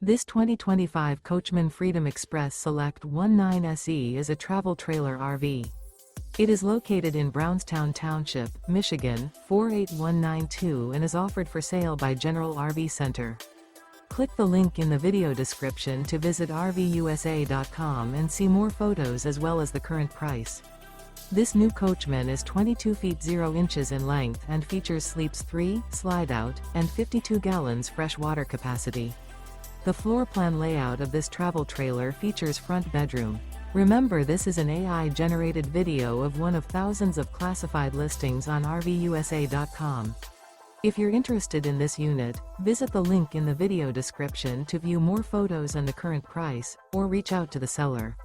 This 2025 Coachmen Freedom Express Select 19SE is a travel trailer RV. It is located in Brownstown Township, Michigan, 48192 and is offered for sale by General RV Center. Click the link in the video description to visit RVUSA.com and see more photos as well as the current price. This new Coachmen is 22 feet 0 inches in length and features sleeps 3, Slideout, and 52 gallons fresh water capacity. The floor plan layout of this travel trailer features front bedroom. Remember, this is an AI-generated video of one of thousands of classified listings on RVUSA.com. If you're interested in this unit, visit the link in the video description to view more photos and the current price, or reach out to the seller.